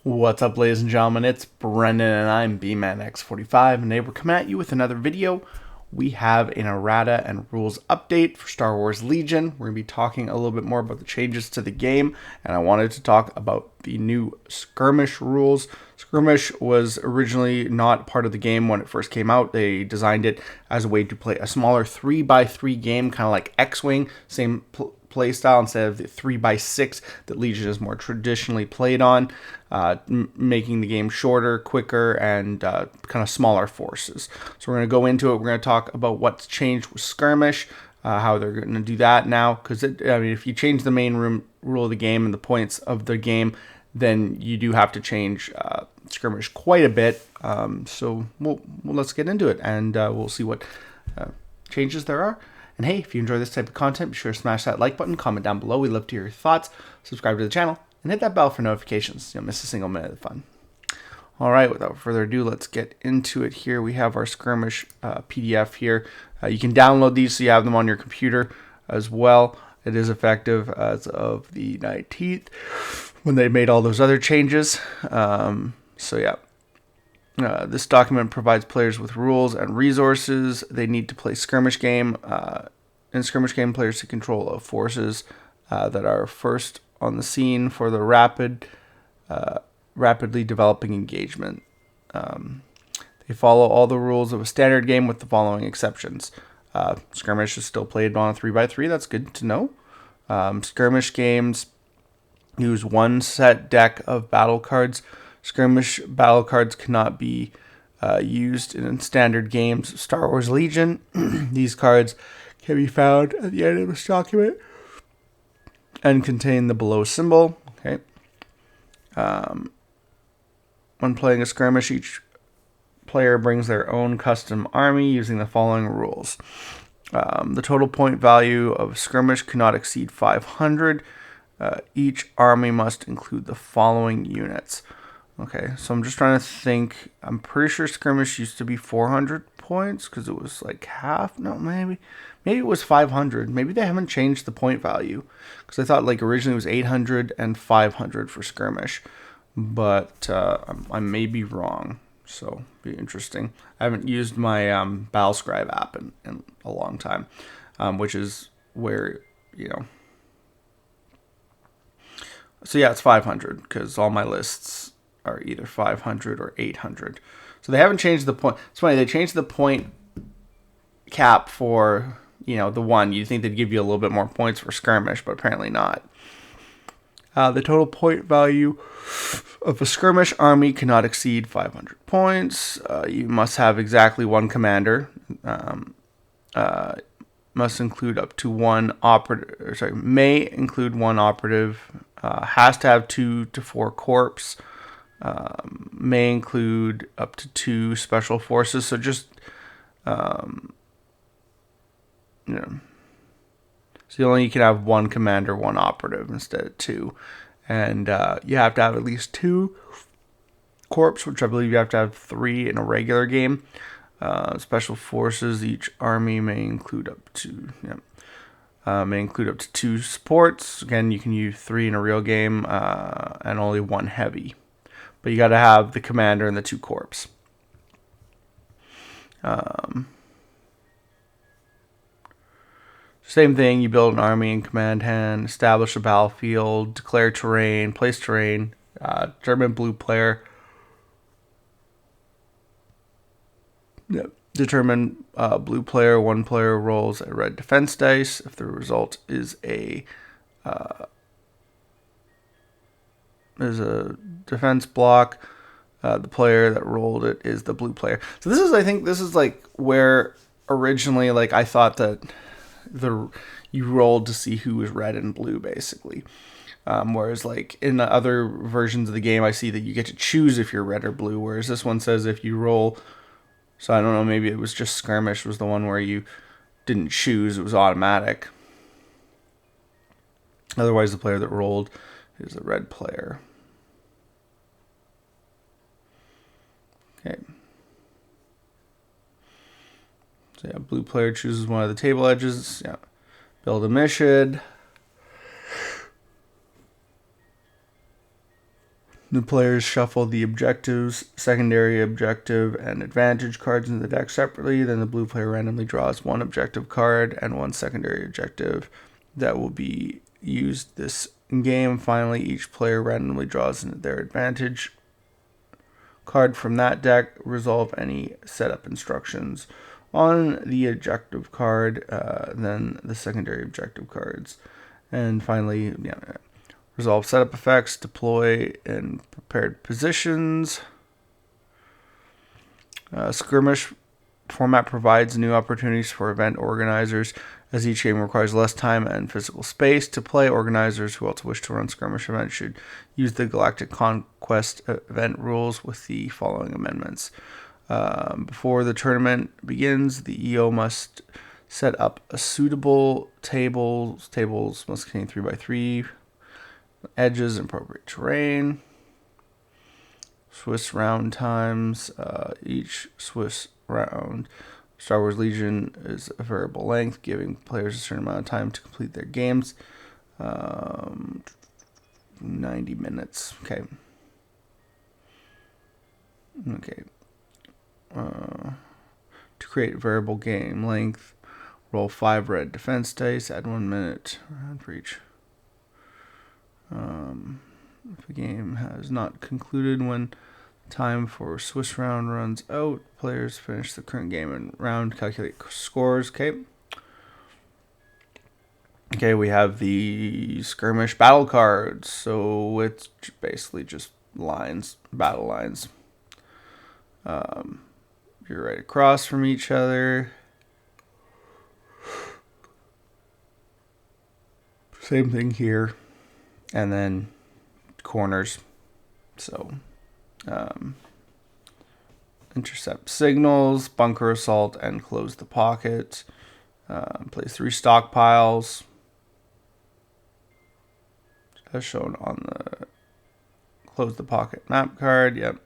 What's up, ladies and gentlemen? It's Brendan and I'm BManX45, and today we're coming at you with another video. We have an errata and rules update for Star Wars Legion. We're going to be talking a little bit more about the changes to the game, and I wanted to talk about the new Skirmish rules. Skirmish was originally not part of the game when it first came out. They designed it as a way to play a smaller 3x3 game, kind of like X-Wing, same play style instead of the 3x6 that Legion is more traditionally played on, making the game shorter, quicker, and kind of smaller forces. So we're going to go into it. We're going to talk about what's changed with Skirmish, how they're going to do that now. Because if you change the main rule of the game and the points of the game, then you do have to change Skirmish quite a bit. So let's get into it, and we'll see what changes there are. And hey, if you enjoy this type of content, be sure to smash that like button, comment down below. We'd love to hear your thoughts. Subscribe to the channel, and hit that bell for notifications. You don't miss a single minute of fun. All right, without further ado, let's get into it here. We have our Skirmish PDF here. You can download these so you have them on your computer as well. It is effective as of the 19th when they made all those other changes. So yeah. This document provides players with rules and resources they need to play Skirmish game. In Skirmish game, players take control of forces that are first on the scene for the rapidly developing engagement. They follow all the rules of a standard game with the following exceptions. Skirmish is still played on a 3x3. That's good to know. Skirmish games use one set deck of battle cards. Skirmish battle cards cannot be used in standard games. Star Wars Legion, these cards can be found at the end of this document and contain the below symbol. Okay. When playing a skirmish, each player brings their own custom army using the following rules. The total point value of skirmish cannot exceed 500. Each army must include the following units. Okay, so I'm just trying to think. I'm pretty sure Skirmish used to be 400 points because it was like half. No, maybe it was 500. Maybe they haven't changed the point value because I thought like originally it was 800 and 500 for Skirmish, but I may be wrong. So be interesting. I haven't used my Battlescribe app in a long time, which is where So yeah, it's 500 because all my lists are either 500 or 800. So they haven't changed the point. It's funny, they changed the point cap for, the one. You'd think they'd give you a little bit more points for Skirmish, but apparently not. The total point value of a Skirmish army cannot exceed 500 points. You must have exactly one commander. Must include up to one operative. May include one operative. Has to have 2 to 4 corps. May include up to 2 special forces. So just, so you can have one commander, one operative instead of 2. And you have to have at least 2 corps, which I believe you have to have 3 in a regular game. Special forces, each army may include up to, may include up to 2 supports. Again, you can use 3 in a real game, and only 1 heavy. But you got to have the commander and the 2 corps. Same thing, you build an army in command hand, establish a battlefield, declare terrain, place terrain, determine blue player. Determine blue player, 1 player rolls a red defense dice. If the result is a defense block, the player that rolled it is the blue player. So I think this is like where originally, like, I thought that you rolled to see who was red and blue, basically. Whereas like in the other versions of the game, I see that you get to choose if you're red or blue. Whereas this one says if you roll. So I don't know, maybe it was just Skirmish was the one where you didn't choose, it was automatic. Otherwise, the player that rolled is the red player. Okay. So yeah, blue player chooses one of the table edges. Yeah. Build a mission. The players shuffle the objectives, secondary objective, and advantage cards in the deck separately. Then the blue player randomly draws one objective card and one secondary objective that will be used this game. Finally, each player randomly draws their advantage card from that deck. Resolve any setup instructions on the objective card, then the secondary objective cards. And finally, resolve setup effects, deploy in prepared positions. Skirmish format provides new opportunities for event organizers, as each game requires less time and physical space to play. Organizers who also wish to run skirmish events should use the Galactic Conquest event rules with the following amendments. Before the tournament begins, the EO must set up a suitable tables. Tables must contain 3x3 edges and appropriate terrain. Swiss round times. Each Swiss round, Star Wars Legion is a variable length, giving players a certain amount of time to complete their games. 90 minutes. Okay. To create variable game length, roll 5 red defense dice, add 1 minute round for each. If the game has not concluded when time for Swiss round runs out, players finish the current game and round, calculate scores. Okay, we have the skirmish battle cards. So it's basically just lines, battle lines. You're right across from each other. Same thing here. And then corners. So, intercept signals, bunker assault, and close the pocket. Place 3 stockpiles, as shown on the close the pocket map card. Yep.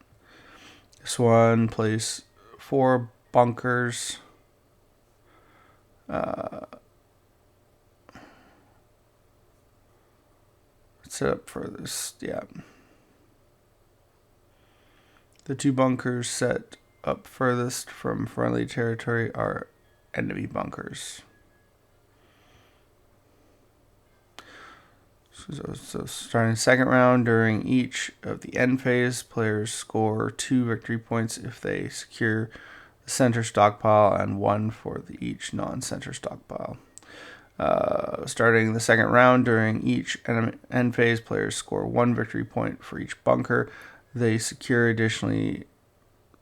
This one, place 4 bunkers. Set up furthest. Yeah. The 2 bunkers set up furthest from friendly territory are enemy bunkers. So starting the second round, during each of the end phase, players score 2 victory points if they secure the center stockpile and 1 for each non-center stockpile. Starting the second round, during each end phase, players score 1 victory point for each bunker they secure. Additionally,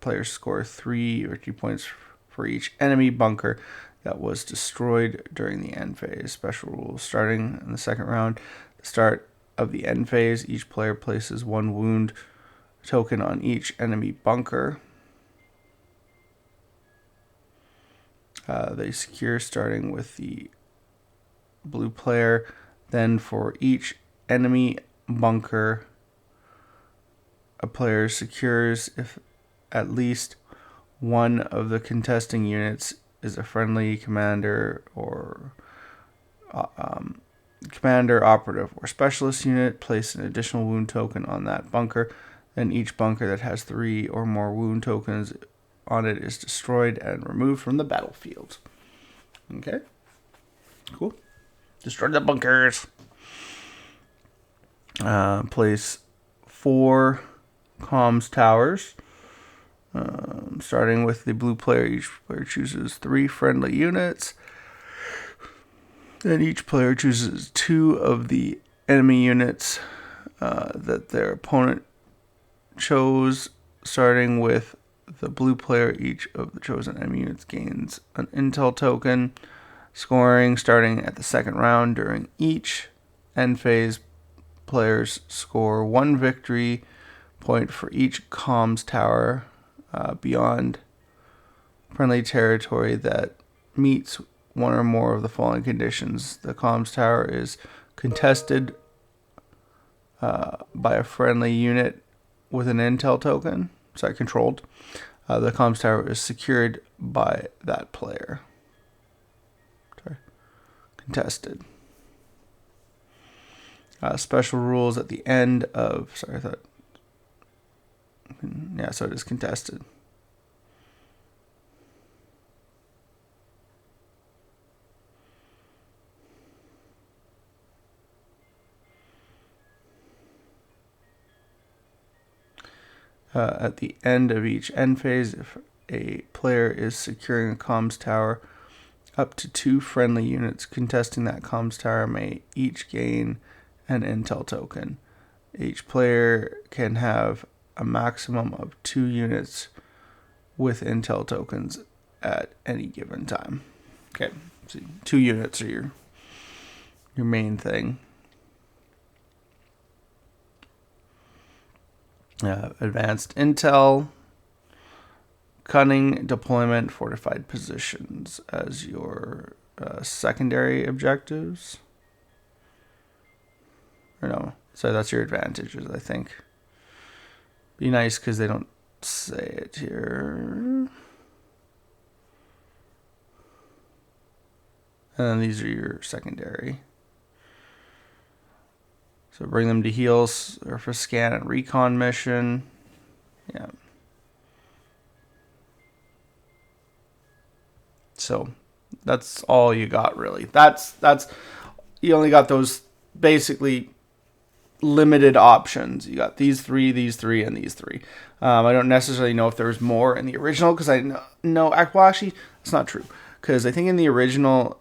players score 3 victory points for each enemy bunker that was destroyed during the end phase. Special rules: starting in the second round, the start of the end phase, each player places 1 wound token on each enemy bunker. They secure starting with the blue player. Then for each enemy bunker a player secures if at least one of the contesting units is a friendly commander or commander, operative, or specialist unit. Place an additional wound token on that bunker. Then each bunker that has 3 or more wound tokens on it is destroyed and removed from the battlefield. Okay, cool. Destroy the bunkers. Place 4 comms towers. Starting with the blue player, each player chooses 3 friendly units. Then each player chooses 2 of the enemy units that their opponent chose. Starting with the blue player, each of the chosen enemy units gains an intel token. Scoring: starting at the second round, during each end phase, players score 1 victory point for each comms tower beyond friendly territory that meets one or more of the following conditions. The comms tower is contested by a friendly unit with an intel token. Controlled. The comms tower is secured by that player. Contested. Special rules at the end of... Yeah, so it is contested. At the end of each end phase, if a player is securing a comms tower, up to 2 friendly units contesting that comms tower may each gain an intel token. Each player can have a maximum of 2 units with intel tokens at any given time. Okay, so 2 units are your main thing. Advanced intel, cunning, deployment, fortified positions as your secondary objectives. Or no, so that's your advantages, I think. Be nice because they don't say it here. And then these are your secondary. So bring them to heals or for scan and recon mission. Yeah. So that's all you got, really. That's you only got those basically limited options. You got these 3, and these 3. I don't necessarily know if there's more in the original because I know well, actually it's not true, because I think in the original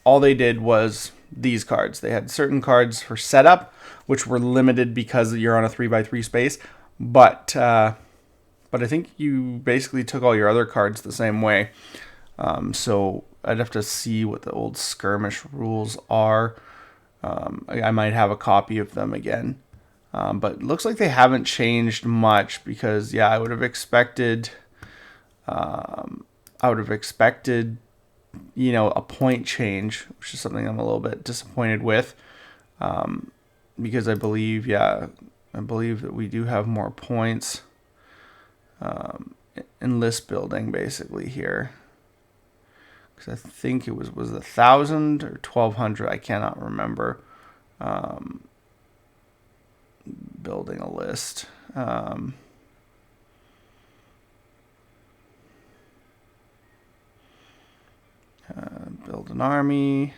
all they did was these cards. They had certain cards for setup, which were limited because you're on a 3x3 space. But I think you basically took all your other cards the same way. So I'd have to see what the old skirmish rules are. I might have a copy of them again. But it looks like they haven't changed much because, yeah, I would have expected, you know, a point change, which is something I'm a little bit disappointed with, because I believe that we do have more points in list building basically here. Because I think it was 1,000 or 1,200, I cannot remember. Building a list. Build an army.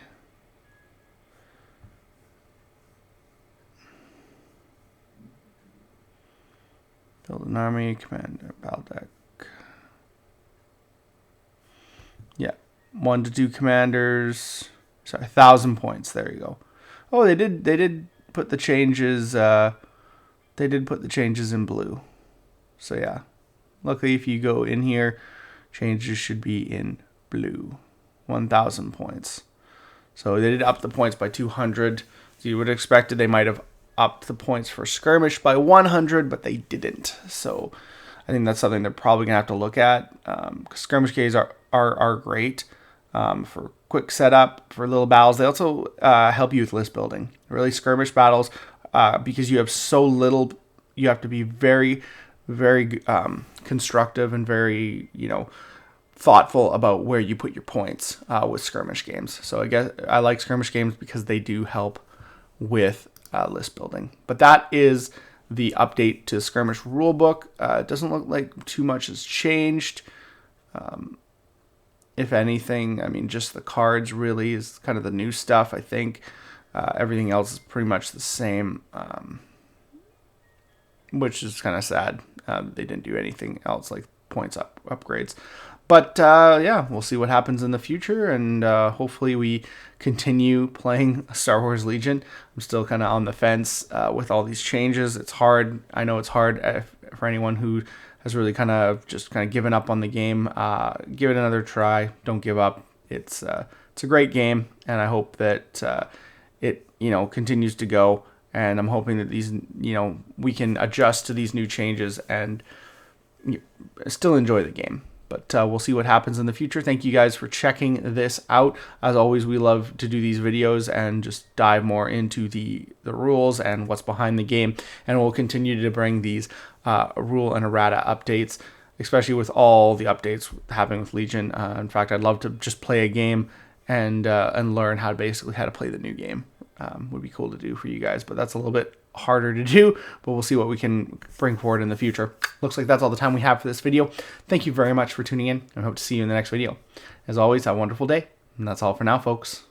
Build an army, Commander Baldeck. Yeah, 1 to 2 commanders. Sorry, 1,000 points. There you go. Oh, they did put the changes. They did put the changes in blue. So yeah, luckily if you go in here, changes should be in blue. 1,000 points. So they did up the points by 200. So you would have expected they might have upped the points for skirmish by 100, but they didn't. So I think that's something they're probably gonna have to look at. Skirmish Ks are great for quick setup, for little battles. They also help you with list building. Really, skirmish battles, because you have so little, you have to be very, very constructive and very, you know, thoughtful about where you put your points with skirmish games. So I guess I like skirmish games because they do help with list building. But that is the update to skirmish rulebook. It doesn't look like too much has changed. If anything, I mean, just the cards really is kind of the new stuff, I think. Everything else is pretty much the same, which is kind of sad. They didn't do anything else like points upgrades. But yeah, we'll see what happens in the future, and hopefully we continue playing Star Wars Legion. I'm still kind of on the fence with all these changes. It's hard. I know it's hard for anyone who has really kind of given up on the game. Give it another try. Don't give up. It's a great game, and I hope that it continues to go. And I'm hoping that these we can adjust to these new changes and still enjoy the game. But we'll see what happens in the future. Thank you guys for checking this out. As always, we love to do these videos and just dive more into the rules and what's behind the game. And we'll continue to bring these rule and errata updates, especially with all the updates happening with Legion. In fact, I'd love to just play a game and learn how to play the new game. Would be cool to do for you guys, but that's a little bit harder to do, but we'll see what we can bring forward in the future. Looks like that's all the time we have for this video. Thank you very much for tuning in, and I hope to see you in the next video. As always, have a wonderful day, and that's all for now, folks.